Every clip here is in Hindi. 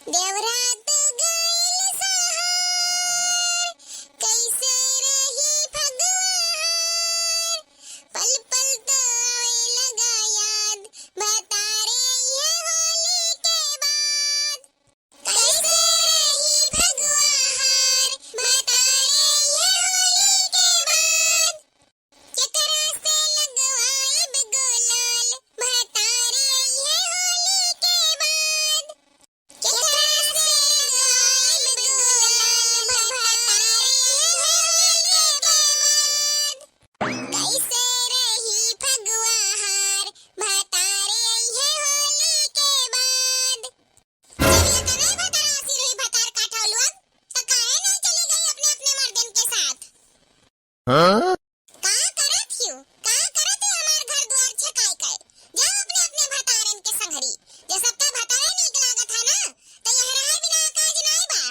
देवरात गईल सहार, कैसे रही भगवान। पल पल तो आवे लगा याद, बतारे ये होली के बाद। कैसे रही भगवान, बतारे ये होली के बाद। केकरा से लगवाइब गुलाल, बतारे ये होली के बाद। केकरा से लगवाइब गुलाल, बतारे ये होली के बाद। कैसे रही भगवान, बतारे ये होली के बाद। चलिए तने भतारासी रही भतार काठा लोग, तो काहे नहीं चली गई अपने अपने मर्दन के साथ। हाँ? का करत हियो, का करत है हमार घर द्वार छकाई के। जाओ अपने अपने भतारन के संगरी। जे सबका भतारे नीक लागत है ना, तो यह रहे बिना काज नहीं बा।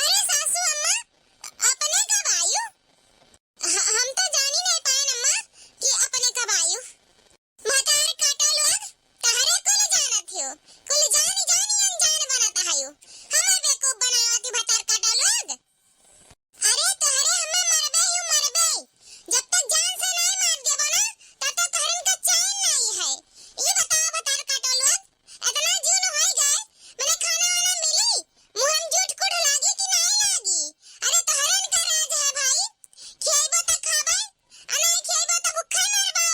अरे सासू अम्मा, अपने कब आयु? हम तो जानी नहीं पाए अम्मा कि अपने कब आयु। भतार काटा लोग तहरे कुल जानत हियो, कुल जानी जानी अनजान बनत हायु। हमर बेवकूफ बनावती भतार काटा लोग। अरे तहरे हमें मरबे ही मरबे। जब तक जान से नहीं मार देबो ना, तब तक तहरन का चैन नहीं है। ये बताओ भतार काटा लोग, इतना जून होई गए, मने खाना वाना मिली, मुंह में जूठ कुठ लागी कि नहीं लागी। अरे तहरन का राज है भाई, खियाइबो त खाबे, आ नहीं खियाइबो त भूखा मरबो।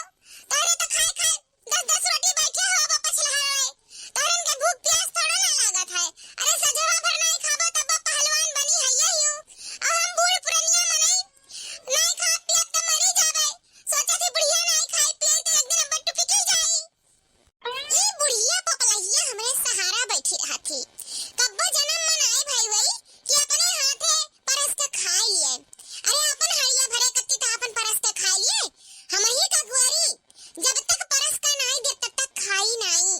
तहरे तो खाए खाए 10-10 रोटी बैठे हो अब पछलहाए। तहरन के भूख प्यास थोड़ा ना लागत है। अरे सजवा भर नहीं खाबो तब पहलवान बनी है यही। अब हम बूढ़ पुरनिया मनई नहीं खा पियत त मरी जाबे। सोचा थी बुढ़िया नहीं खाई पियई त एक दिन अब्बा टुपिकी जाई। ई बुढ़िया पपलहिया हमरे सहारा बैठी रहती। कब्बो जन्म मनाए भाई वही कि अपने हाथे परस के खाई लिए। अरे अपन हड़िया भरे कत्ती त अपन परस के खाई लिए। हम ही का गुआरी जब तक परस का नहीं दे तब तक खाई नहीं।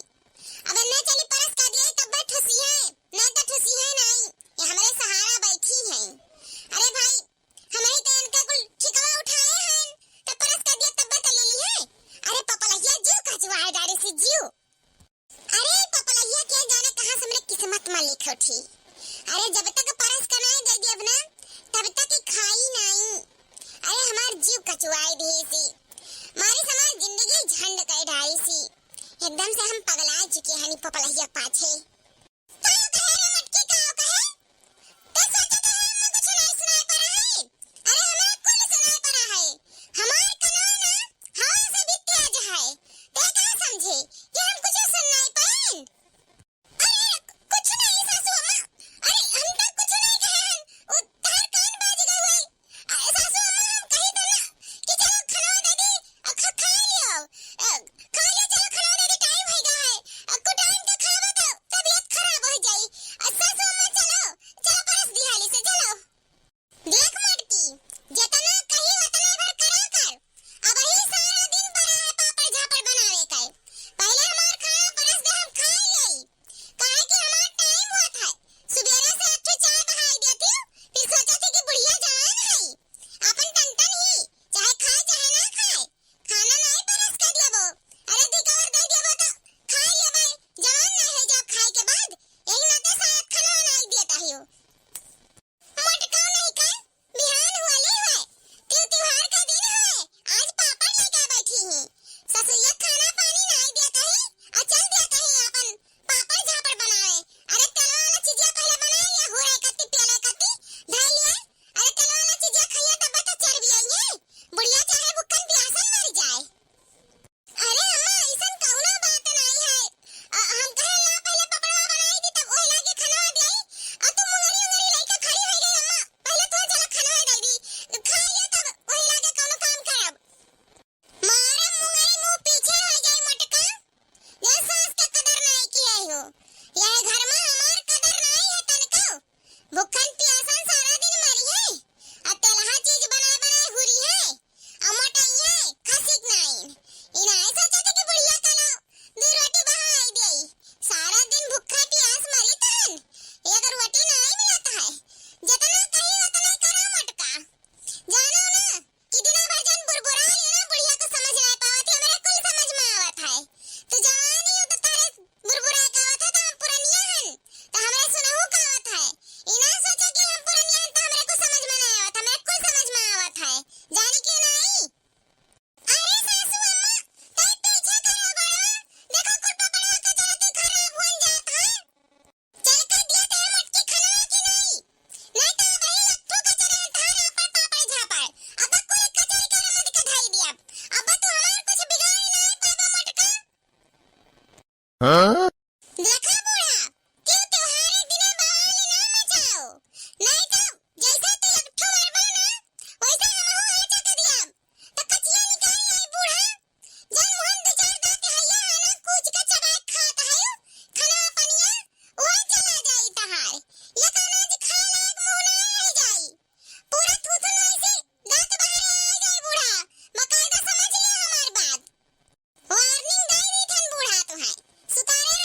अब न चली परस का दिए तब ठुसी है, नहीं तो ठुसी है नहीं। ये हमरे सहारा बैठी हैं। अरे भाई हमारी तो इनका कुल ठिकवा उठाए हैं, तो परस का दिया तब तो ले ली है। अरे पपलहिया जीव कचवाए डारे से जीव। अरे पपलहिया के जाने कहां से मेरे किस्मत में लिखो थी। अरे जब तक परस का नहीं दे दिया ना, तब तक ही खाई नहीं। अरे हमार जीव कचवाए दी सी, मारी समाज जिंदगी झंड कर डाली सी। एकदम से हम पगला चुके हैं पपलहिया पाछे। काओ कहे रे मटकी, काओ कहे? तो सोचा था हम कुछ नहीं सुनाई पड़ा है। अरे हमें कुल सुनाई पड़ा है। हमार कनवा ना हवा से भी तेज है। ते क्या समझे कि हम कुछ सुन नहीं पाएं? अरे कुछ नहीं सासू अम्मा, अरे हम तो कुछ नहीं कहे हैं। वो तार कान बाज गए हुए। अरे सासू अम्मा हम कही तो ना कि चलो खनवा दे दी, खा लियो। खा लियो, चलो खनवा दे दी, टाइम हो गया है। कुटाइम के खावा तो तभी देखा बूढ़ा, क्यों त्योहार के दिन बवाल ना मचाओ, नहीं तो जैसा तू एक ठो मरबा ना वैसा हमहू हर जगह दिया तो कचिया निकाल आई बूढ़ा। जन मोहन दो चार दांत हैया आना कूच के चबाए खात है खाना पनिया वही चला जाई तहार ये काना जी खा लायक मुंह ना रह जाई पूरा थूथन ऐसे दांत बाहर आ जाए बूढ़ा। मकायदा समझ ले हमार बात, वार्निंग दे दी थन बूढ़ा तुहार सुतारे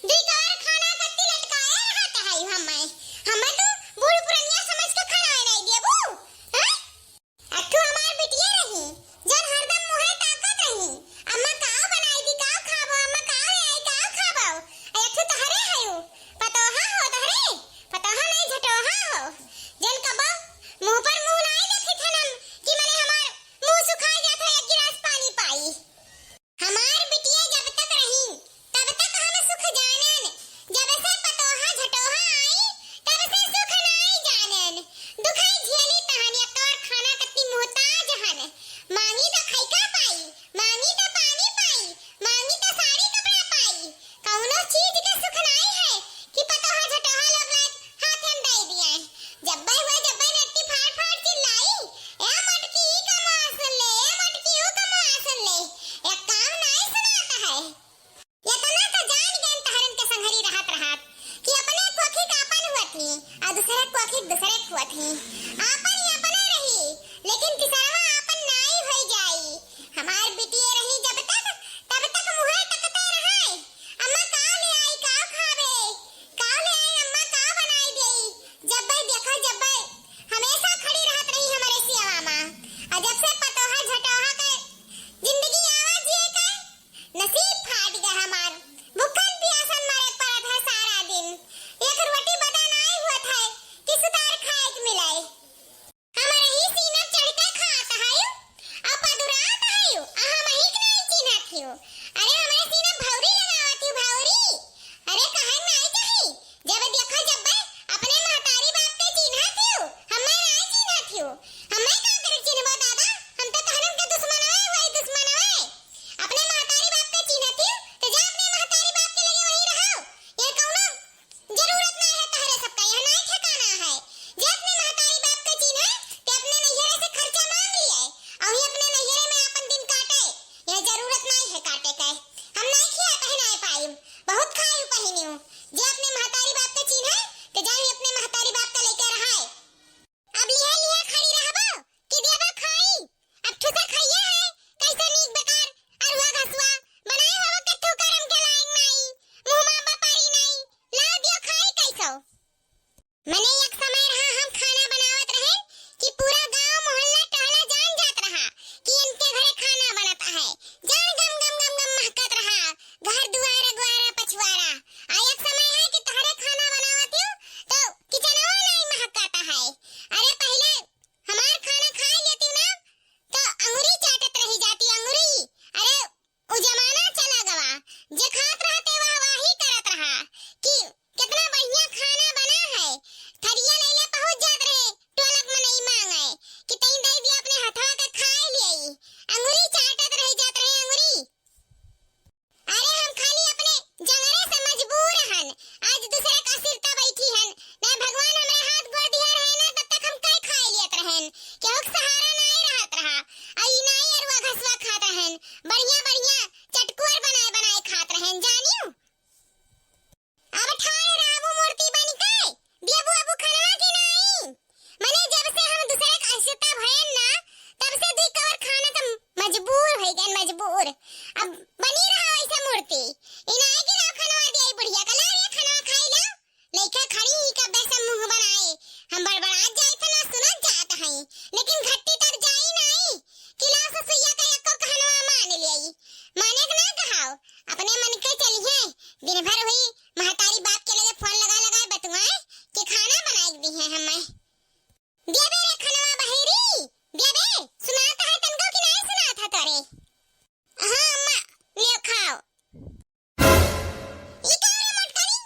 दुई कवर खाना कत्ती लटकाए रहता है हमें हमें तो बूढ़ पुरनिया समझ के खाना नहीं देबू हैं अथु हमार बिटिया रही जन हरदम मुहे ताकत रही अम्मा काव बनाई दी काव खाबो अम्मा काव आई काव खाबो अथु तहरे हयो पतोहा हो तहरे पतोहा नहीं झटोहा हो जन कबो मुंह पर मुंह नहीं देखी थनम कि मने हमार मुंह सुखा जात है एक गिलास पानी पाई हमार बिटिया जब तक रही तब तक हम सुख जानन जब से पतोहा झटोहा आई तब से सुख नहीं जानन दुखाई झेली तहानी तोर खाना कत्ती मोहताज हन मांगी तो खैका पाई मांगी तो पानी पाई मांगी तो साड़ी कपड़ा पाई कौनो चीज के सुख नहीं है कि पतोहा झटोहा लोग हाथ में दे दिए जब्बे हुए जब्बे नट्टी फाड़ फाड़ चिल्लाई ए मटकी कमा सुन ले ए मटकी ऊ कमा सुन ले एक काम नहीं सुनाता है ये तना का जान गन तहरन के संघरी रहत रहत कि अपने कोखी का अपन हुआ थी आ दूसरे कोखी दूसरे हुआ थी आपन ही अपना रही लेकिन किसरवा आपन नहीं होई जाई हमार बिटिया रही जब तक मुहे तकते रहे अम्मा काव ले आई काव खावे काव ले आई अम्मा काव बनाई देई जब भाई देखो जब भाई हमेशा खड़ी रहत रही हमारे सियावा मां आ जब से पतोहा झटोहा के जिंदगी आवाज ये का नसीब फाट गया हमार भूखन प्यासन मारे पड़त है सारा दिन एक रोटी बदा नहीं हुआ था कि सुतार खाए के मिले हमारे ही सीना चढ़ के खाता है अब पदुरात है हम ही नहीं चिन्हा थियो अरे हमारे सीना भौरी लगावत थी भौरी अरे कहन नहीं चाहिए जब देखो जब भाई अपने महतारी बाप के चिन्हा थियो हमें नहीं चिन्हा थियो हमें का करे चिन्हबो दादा हम तो कहन के दुश्मन है अपने महतारी बाप के चिन्हा थियो तो जा अपने महतारी बाप के लगे वहीं रहो ये कौनो जरूरत नहीं है तहरे सबका यह नहीं ठिकाना है जे अपने महतारी बाप के चिन्हा ते अपने नैहरे से खर्चा मांग लिए और ही अपने नैहरे में अपन दिन काटे यह जरूरत नहीं है काटे के हम नहीं खिया पहनाए पाई बहुत खाई पहिनियो जे अपने महतारी बाप के चिन्हा ते जाई अपने महतारी बाप का लेके रहाए अब लिया लिया खड़ी रहबो कि देबो खाई अब ठुसा खाइए है कैसे नीक बेकार अरुआ घसुआ बनाए हो कट्ठू करम के लायक नहीं मुंह में बपारी नहीं ला दियो खाई कैसो मने एक समय रहा हम खाना बनावत रहे कि पूरा गांव मोहल्ला टहला जान जात रहा कि इनके घरे खाना बनता है जान गम गम गम गम महकत रहा घर दुआरा गुआरा पछवारा आ एक समय है कि तहरे खाना बनावत हूं तो किचनवा नहीं महकता है अरे पहले हमार खाना खा लेती ना तो अंगुरी चाटत रही जाती अंगुरी अरे उ जमाना चला गवा जे खात रहते वाह वाही करत रहा कि कितना बढ़िया खाना बना है थरिया लेले पहुंच जात रहे टोलक में नहीं मांगे कि तई दे दिया अपने हथवा के खा लिए अंगुरी चाटत रही जात रहे अंगुरी अरे हम खाली अपने जंगरे से मजबूर हन आज दूसरे का सिरता बैठी हन ना भगवान हमरे हाथ गोड़ दिया रहे ना तब तक हम कई खा लियत रहन केहू के सहारा नहीं रहत रहा आई नहीं अरुआ घसवा खात रहन बढ़िया बढ़िया चटकुर बनाए बनाए खात रहन जानियो अब ठाए राबू मूर्ति बन के देबू अबू खाना की नहीं मने जब से हम दूसरे का आश्रिता भयन ना तब से दुई कवर खाना तो मजबूर हो गए मजबूर अब बनी रहा ऐसा मूर्ति इनाई की ना खाना दे बुढ़िया कला ये खाना खाई लो लइका खड़ी ही का बैसा मुंह बनाए हम बड़बड़ा जाए तो ना सुनत जात है लेकिन घट्टी तर जाई नहीं किला सुइया का एको कहनवा मान लेई माने के ना कहाओ अपने मन के चलिए दिन भर हुई महतारी बाप के लगे फोन लगा लगा बतुआए कि खाना बनाई दी है हमें देबे रे खनवा बहेरी देबे सुनाता है तनको कि नहीं सुनाता तोरे हां अम्मा ले खाओ ई कौन मोटकरी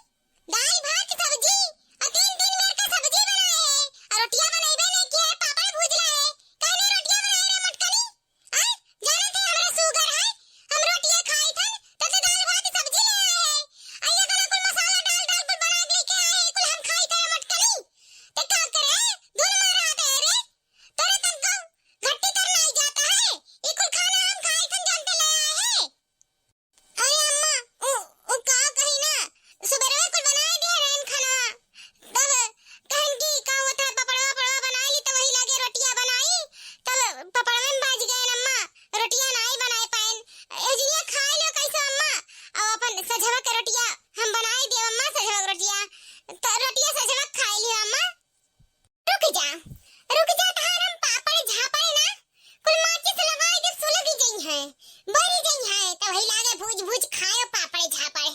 दाल भात सब्जी और 3 मेर का सब्जी बनाए है और रोटियां बनाइबे नहीं कि है पापड़ भूजला है कहने रोटियां बनाए रे मोटकरी आ जाने थे हमरा शुगर है हम रोटियां खाई थन तो दाल भात सब्जी ले आए है आइए गला कुल मसाला डाल वही लागे भूज भूज खायो पापड़े झापड़।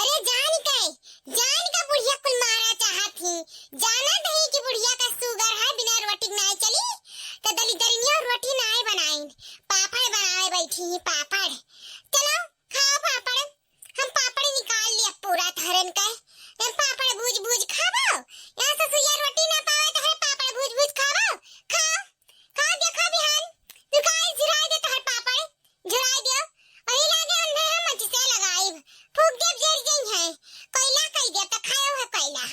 अरे जान का बुढ़िया कुल मारा चाहत ही। जाना नहीं कि बुढ़िया का शुगर है, बिना रोटी नहीं चली तो दली दरिनिया रोटी नहीं बनाई, पापड़ बनाए बैठी ही पापड़। चलो खाओ पापड़। हम पापड़ निकाल लिया पूरा धरन का। हम पापड़ भूज भूज खाबो। यहाँ से सुइया रोटी ना पावे तो हर पापड़ भूज भूज खाबो। खाओ खाओ देखो बिहान दुकान झुराई दे तो हर पापड़ झुराई दियो। वही लागे अंधे हम मच से लगाई फूक देव जर गई है। कोयला कई दे तो खाओ है कोयला।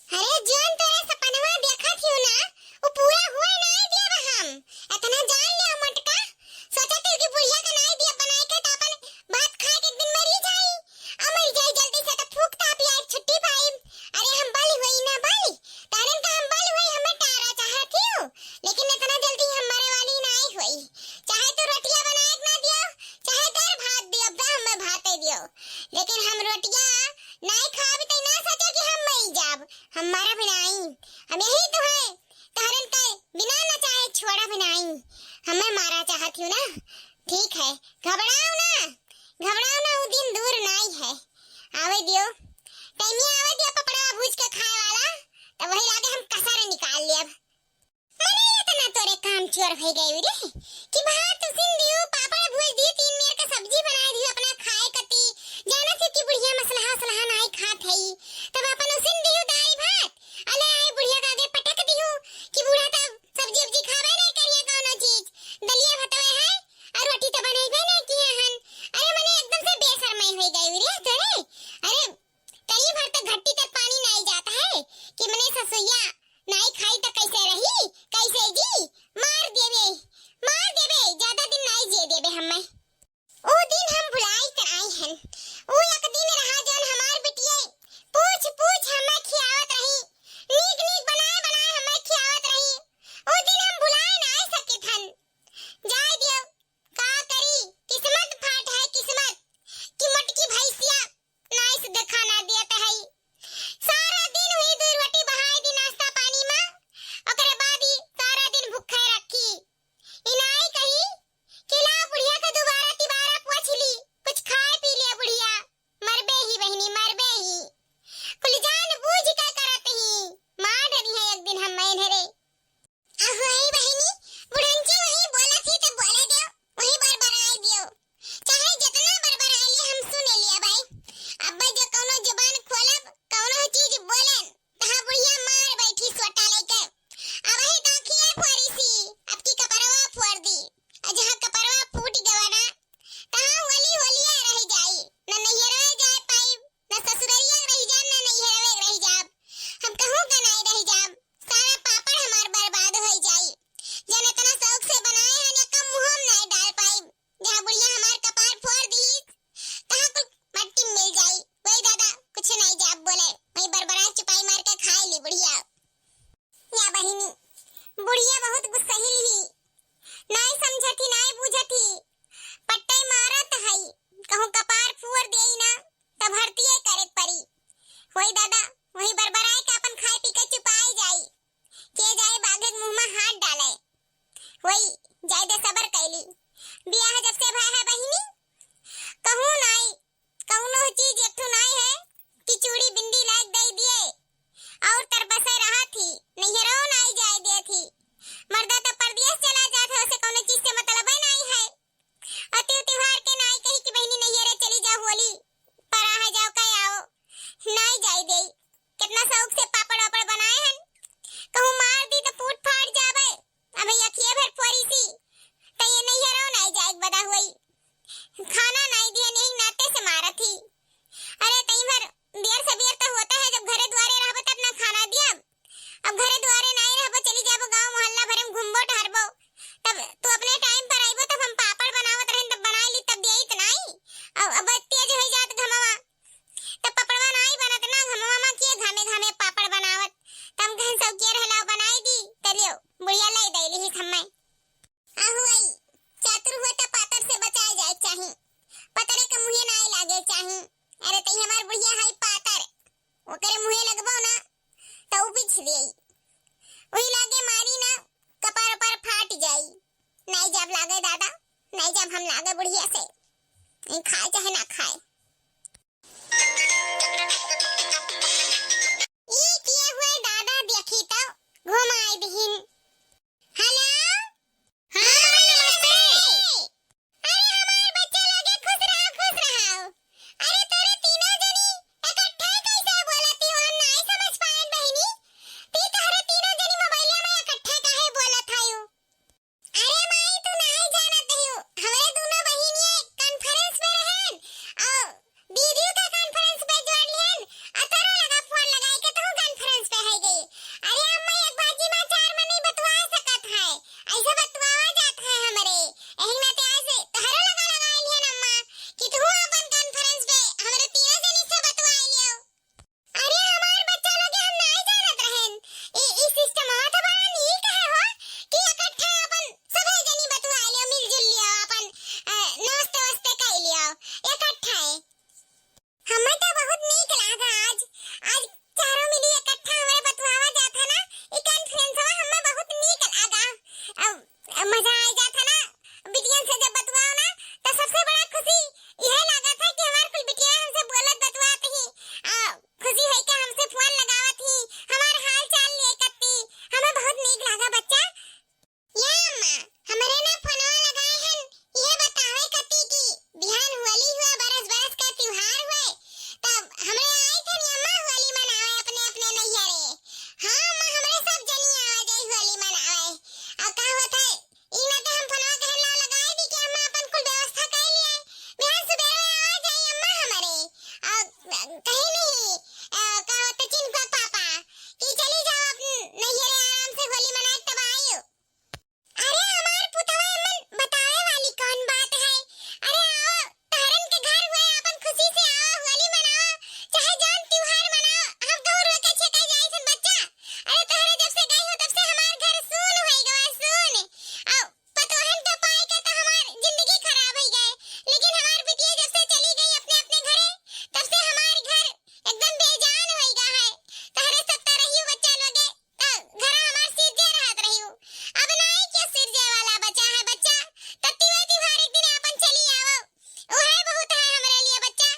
अरे जोन तोरे सपनवा देखा थी ना वो पूरा हुआ नहीं दिया हम। इतना जान लिया मटका। सोचा थे कि बुढ़िया का नहीं दिया बनाए के तो अपन भात खा के एक दिन मरी जाई। मरी जाई जल्दी से तो फूक ताप यार छुट्टी पाई। अरे हम बल हुई ना बल तारन का हम बल हुई हमें टारा चाहत थी लेकिन इतना जल्दी हमारे वाली नहीं हुई। चाहे तो रोटियां बनाए ना दियो चाहे दर भात दियो बे हमें भाते दियो लेकिन हम रोटियां नहीं खाब तो ना सोचो कि हम मर जाब। हमारा बनाई हम यही तो है तारन का बिना ना चाहे छोड़ा बनाई हमें मारा चाहत हूं ना। ठीक है घबराओ ना वो दिन दूर नहीं है। आवे दियो टाइमिया आवे दियो पपड़ा भूज के खाए वाला तब वही लागे हम कसर निकाल लियब। मने इतना तोरे काम चोर हो गई रे कि भात उसिन दियो पापड़ भूज दी तीन मेर का सब्जी बना दियो अपना खाए कती। जाना से कि बुढ़िया मसला नहीं खात है तब अपन उसिन दियो दाल भात। अले आई बुढ़िया का आगे पटक दियो कि बूढ़ा तब सब्जी उब्जी खावे नहीं करिए कोनो चीज दलिया भतवे है और रोटी तो बनाइबे नहीं किए हन। अरे मने एकदम से बेशर्मी हो गई रे तोरे। अरे कहीं भर तक घट्टी तक पानी नहीं जाता है कि मने ससुइया नहीं खाई तो कैसे रही कैसे जी। मार देबे ज्यादा दिन नहीं जे देबे हमें। ओ दिन हम भुलाई कर आई हन। ओ एक दिन रहा जोन हमार बिटिया पूछ हमें खियावत रही नीक बनाए हमें खियावत रही। ओ दिन हम भुलाए नहीं सके थन। जाय दियो का करी किस्मत फाट है किस्मत कि मटकी भैंसिया नहीं से देखा ना देता है। सारा दिन हुई दो रोटी बहाई दी नाश्ता पानी में ओकरे बाद ही सारा दिन भूखे रखी। इनाई कही कि ला बुढ़िया का दोबारा तिबारा पूछ ली कुछ खाए पी लिया बुढ़िया मरबे ही बहनी मरबे ही कुल जान बूझ के करत ही मार डरी है एक दिन हम मैंने अहोई बहनी बुढ़ंची वही बोला थी तो बोले दियो वही बरबराई दियो चाहे जितना बरबराई ले हम सुन लिया भाई। अब जो कोनो जुबान खोलब कोनो चीज बोलन तहा बुढ़िया मार बैठी सोटा लेके अब ही दाखिए फोड़ी सी अब की कपरवा फोड़ दी जहां कपरवा फूट गवा ना तहा होलिया रह जाई ना नैहरा जाए पाई ना ससुररिया रह जा ना नैहरा रह जाब हम कहूं का नहीं रह जाब। सारा पापड़ हमार बर्बाद हो जाई जने तना शौक से बनाए हैं ना कम मुंह में नहीं डाल पाई। जहां बुढ़िया हमार कपार फोड़ दी तहा कुल मट्टी मिल जाई। वही दादा कुछ नहीं जाब बोले वही बरबरा चुपाई मार के खाए ली बुढ़िया। या बहिनी बुढ़िया बहुत गुस्सैल ही नहीं समझती नहीं बुझती पट्टे मारत है कहूं कपार फोड़ देई ना तब भरती है करे परी। वही दादा वही बरबराए के अपन खाए पी के चुपाई जाई के जाए बागे मुंह में हाथ डाले वही जाय दे सबर कैली। बियाह जब से भाई है बहिनी कहूं नहीं कौनो चीज एकठो नहीं है कि चूड़ी बिंदी लाग दे दिए और तरबसे रहा थी नैहरों नहीं जाए दे थी। मर्दा तो परदेश चला जात है उसे कोनो चीज से मतलब ही नहीं है। अति त्योहार के नहीं कही कि बहनी नैहरे चली जा होली पर आ जाओ कह आओ नहीं जाए दे। कितना शौक से पापड़ वापड़ बनाए हैं कहूं मार दी तो फूट फाट जावे अब यखिए भर फोरी सी तो ये नैहरों नहीं जाए बदा हुई खाना नहीं दिया नहीं नाते से मारा थी। अरे कई बार देर से बेर तो होता है जब घरे द्वारे रहबो तब ना खाना दिया। अब घरे द्वारे नहीं रहबो चली जाबो गांव मोहल्ला भरे में घूमबो ठहरबो तब तू अपने टाइम पर आइबो तब हम पापड़ बनावत रहन तब बनाई ली तब देई त नहीं। अब तेज हो जात घमवा तब पपड़वा नहीं बनत ना घमवा में के घामे पापड़ बनावत तम घन सब के रहला बनाई दी तलियो बुढ़िया लाई दैली ही हम्मे। आहू आई चातुर हुआ त पातर से बचाए जाए चाही पतरे के मुंहे नहीं लागे चाही। अरे तई हमार बुढ़िया है पातर ओकरे मुंहे लगबो ना तो बिछ देई वही लागे मारी ना कपार पर फाट जाई। नहीं जब लागे दादा नहीं जब हम लागे बुढ़िया से खाए चाहे ना खाए। ये किए हुए दादा देखी तो घुमाई दिहिन। हेलो, हाँ नमस्ते। अरे हमार बच्चा लोगे खुश रहो खुश रहो। अरे तोरे तीनों जनी इकट्ठे कैसे बोलती हो, हम नहीं समझ पाएन बहिनी। ती तोरे तीनों जनी मोबाइल में इकट्ठे काहे बोलत हयो? अरे माई तू नहीं जानत हयो, हमरे दोनों बहिनिये कॉन्फ्रेंस में रहन और दीदी का कॉन्फ्रेंस पे जोड़ लिहन और तोरो लगा फोन लगाई के तू कॉन्फ्रेंस पे है गई। अरे अम्मा एक बाजी में चार में नहीं बतवा सकत है, ऐसे बतवावा जात है हमरे। एही में ते ऐसे तोहरो लगा लगाई लिहन अम्मा कि तू अपन कॉन्फ्रेंस पे हमरे तीनों जनी से बतवाई लियो। अरे हमार बच्चा लोग हम नहीं जानत रहन ई सिस्टम तो बड़ा नीक है हो कि इकट्ठा अपन सभी जनी बतवाई लियो, मिलजुल लियो, अपन नाश्ता वास्ता कर लियो इकट्ठा। हमें तो बहुत नीक लागा आज आज चारों मिली इकट्ठा हमें बतवावा जाता ना ई कॉन्फ्रेंस में, हमें बहुत नीक लागा। मजा आ जाता ना बिटियन से जब बतवाओ ना, तो सबसे बड़ा खुशी यह लगा था कि हमार कुल बिटिया हमसे बोलत बतवात ही, खुशी है कि हमसे फोन लगावत ही, हमार हाल चाल ले करती, हमें बहुत नीक लागा बच्चा। या अम्मा हमरे ना फोनवा लगाए हन ये बतावे कती कि बिहान होली हुआ, बरस बरस का त्योहार हुए, तब हमरे आई थे अम्मा होली मनावे अपने अपने नैहरे। हाँ अम्मा हमरे सब जनी आवा जाई होली मनावे। अब का होत है ई ना तो हम फोनवा कहन ला लगाए दी कि अम्मा अपन कुल व्यवस्था कर लिए, बिहान सुबह आवा जाई अम्मा हमरे। कहीं नहीं का होत चिंका पापा कि चली जाओ अपन नैहरे आराम से होली मनाए तब आइयो। अरे हमार पुतवा अम्मन बतावे वाली कौन बात है। अरे आओ तारन के घर हुए अपन खुशी से आओ होली मनाओ, चाहे जौन त्योहार मनाओ, हम दूर रोके छे कह जाई सन बच्चा। अरे तोहरे जब से गई हो तब से हमार घर सुन होई गवा सुन। आओ पतोहन के पाए के तो हमार जिंदगी खराब होई गए, लेकिन हमार बिटिया जब से चली गई अपने अपने घरे तब से हमार घर एकदम बेजान होई गा है। तोहरे सत्ता रहियो बच्चा लोगे तो घर हमार सिरजे रहत रहियो। अब नहीं क्या सिरजे वाला बचा है बच्चा, तत्ती वही त्योहार एक दिन अपन चली आओ, ओहे बहुत है हमरे लिए बच्चा।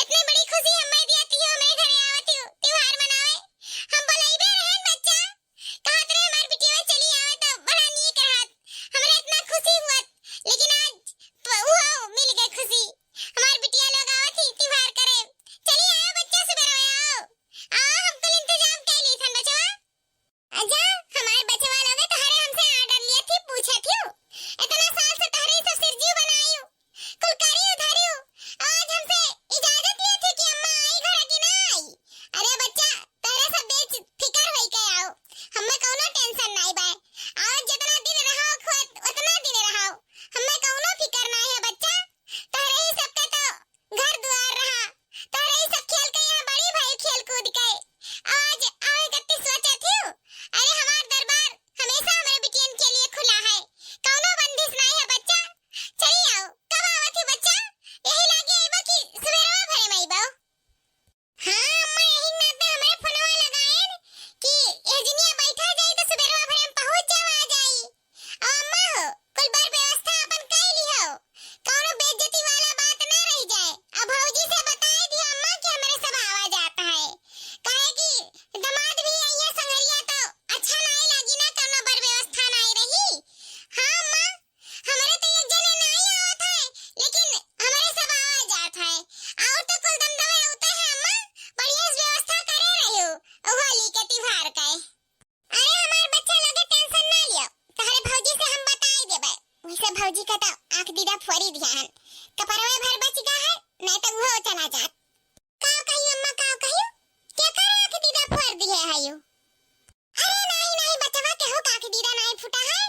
इतनी बड़ी खुशी हमें दियती हो हमरे घरे आवती हो त्योहार मनावे, हम बोलइबे रहन बच्चा कहत रहे हमार बिटिया चली आवे तो बड़ा नीक रहत, हमरे इतना खुशी हुआ। लेकिन आज वो मिल गई खुशी, हमार बिटिया लोग आवत ही त्योहार करे। चली आओ बच्चा सुबह आओ आओ हम कुल इंतजाम कर ली सन बचवा। आजा हमार बचवा लोगे तोहरे हमसे ऑर्डर लिए थी पूछे थी इतना साल से तोहरे सब सिरजीव बनाई हो कुल करी उधारी हो, आज हमसे इजाजत लिए थी कि अम्मा आई घर की ना आई। अरे बच्चा तोहरे सब बेफिक्र होई के आओ, हमें कोनो टेंशन नहीं बा। आज जितना दिन रहो खुद उतना दिन रहो, हमें कोनो फिक्र नहीं है बच्चा। तोहरे ही सब के तो घर द्वार रहा, तोहरे ही सब खेल के यहाँ बड़ी भाई खेल कूद के आज आवे कत्ती सोचा थी। अरे हमार दरबार हमेशा हमारे बिटियन के लिए खुला है, कोनो बंदिश नहीं है बच्चा। चली आओ कब आवत ही बच्चा, यही लागे आइबा कि सुबेरवा भरे में आइबा। हाँ अम्मा यही ना तो हमरे फोनवा लगाएन कि एजनिया बैठा जाई तो सुबेरवा भरे में पहुंच जावा जाई। अम्मा हो कुल बार व्यवस्था अपन कर लियो, कोनो बेइज्जती वाला बात ना रह जाए। अब भौजी से बताई दी अम्मा कि हमरे सब आवा जाता है, काहे कि दामाद भी आइया संगरिया तो अच्छा नहीं लगी ना, कोनो बर व्यवस्था नहीं रही। हाँ अम्मा हमरे तो एक जने नहीं आवत है, लेकिन हमरे सब आवा जात है और तो कुल दमदमे होते हैं अम्मा, बढ़िया से व्यवस्था करे रहियो होली के त्योहार के। अरे हमार बच्चा लोगे टेंशन ना लियो, तोहरे भौजी से हम बताई देबे। वैसे भौजी का तो आंख दीदा फोड़ी ध्यान कपरवे भर बच गा है, नहीं तो वो चला जात। का कहियो अम्मा का कहियो क्या कर आंख दीदा फोड़ दिए है यो। अरे नहीं नहीं बचवा केहू का आंख दीदा नहीं फूटा है,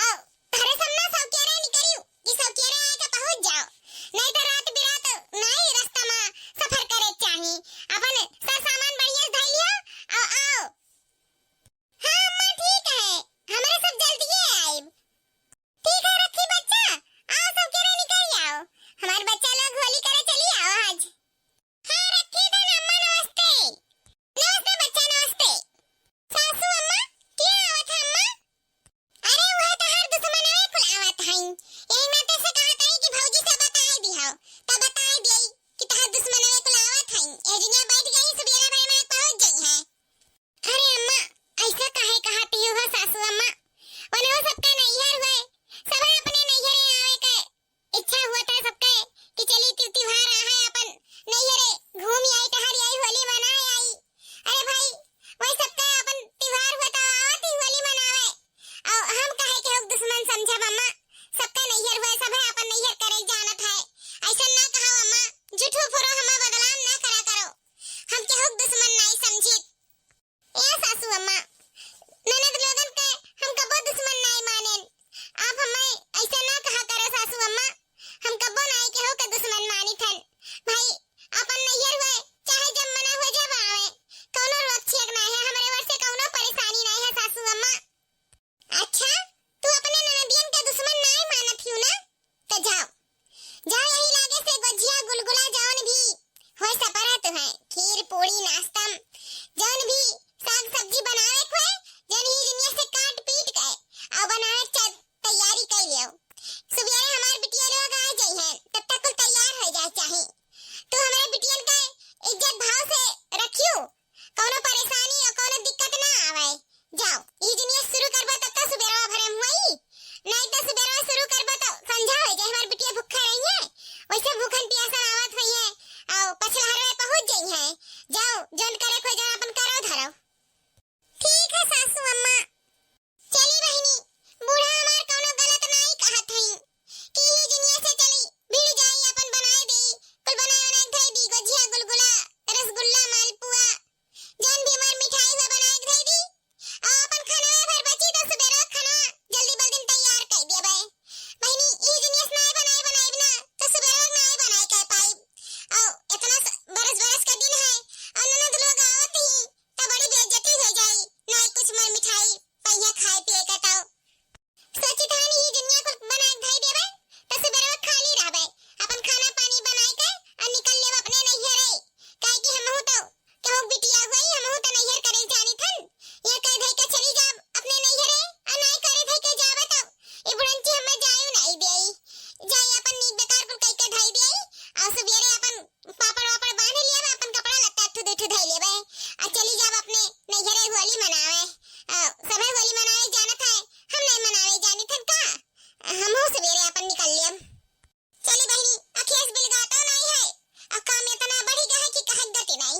और तोहरे सामने सौकेरे निकरियो कि सौकेरे आए तो पहुंच जाओ, नहीं तो रात बिरात नहीं रास्ता में सफर करे चाहिए। अपन सब सामान बढ़िया धर लियो और आओ। हाँ अम्मा ठीक है हमरे सब जल्दी आइब। ठीक है रखी बच्चा, आओ सौकेरे निकल आओ, हमार बच्चा लोग होली करे चली आओ आज। भूखन प्यासा आवत हुई है और पछलहर में पहुंच गई है। जाओ जोन करे को जो अपन करो धरो। ठीक है सासू अम्मा। चली बहिनी, बूढ़ा हमार कोनो गलत नहीं कहत हई कि ही दुनिया से चली भीड़ जाई अपन बनाए देई कुल बनाए बनाए धई दी गुजिया गुलगुला रसगुल्ला मालपुआ जौन भी हमार मिठाई हुआ बनाए धई दी और अपन खाना भर बची तो सुबेरा खाना जल्दी बल्दी तैयार कर दिया बे। बहिनी ई दुनिया से नहीं बनाए बनाए बिना तो सुबेरा नहीं बनाए कह पाई और इतना बरस बरस का दिन है और ननद लोग आवत ही तो बड़ी बेइज्जती हो जाई नहीं कुछ मार मिठाई पहिया खाए पिए का ताओ सोची थानी ही दुनिया को बनाए धई देबे तो सुबेरा खाली रहबे अपन खाना पानी बनाए के और निकल लेब अपने नैहर रे काहे कि हमहू तो कहू बिटिया होई हमहू तो नैहर करे जानी थन ये कह धई के चली जाब अपने नैहर रे और नहीं करे धई के जाबे तो ए बुढ़ंची हमें जायू नहीं देई जाई अपन नीक बेकार को कह के धई देई और सुबेरे अपन पापड़ वापड़ बांध लिया अपन कपड़ा लत्ता ठुद धई लेबे और चली जाब अपने नैहर रे होली मनावे सभे होली मनावे जानत है हम नहीं मनावे जानी थन का हमहू सवेरे अपन निकल लियम। चली बहिनी अखियस बिलगाता नहीं है और काम इतना बढ़ी गया है कि कहत गति नहीं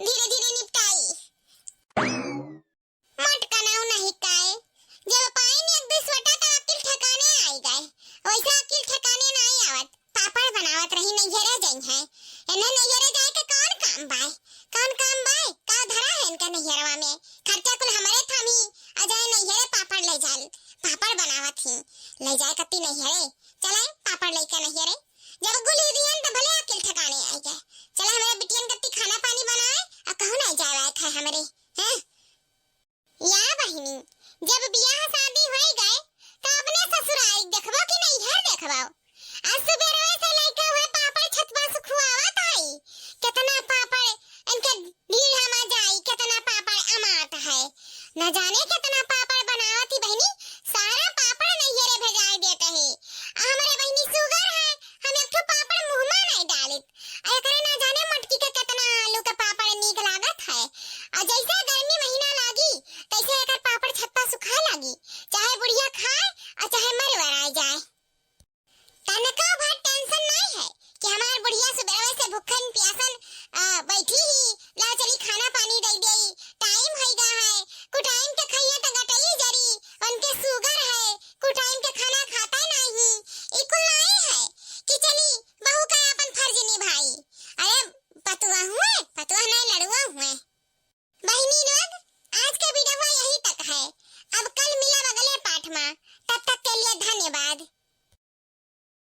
धीरे धीरे निपटाई मट कनाऊ नहीं काए जब पाए ने एक दुसवटा का अकिल ठिकाने आई गए वैसा अकिल ठिकाने नहीं आवत पापड़ बनावत रही नैहरे जाई है इन्हें नैहरे जाए के कौन काम बाय का धरा है इनका नैहरवा में खर्चा कुल हमारे थामी अजाए नैहरे पापड़ ले जाल पापड़ बनावत ही ले जाए कत्ती नैहरे चले पापड़ लेके नैहरे जब गुली दियन तो भले अकिल ठिकाने आई गए चले हमारे बिटियन कत्ती खाना पानी बनाए और कहू नहीं जावे खाए हमारे हैं या बहिनी जब बियाह शादी होई गए तो अपने ससुराल देखबो कि नैहर देखबो आज सुबेरे से लइका हुए पापड़ छतवा सुखवावत आई कितना पापड़ इनके ढील हमा जाई कितना पापड़ अमात है न जाने के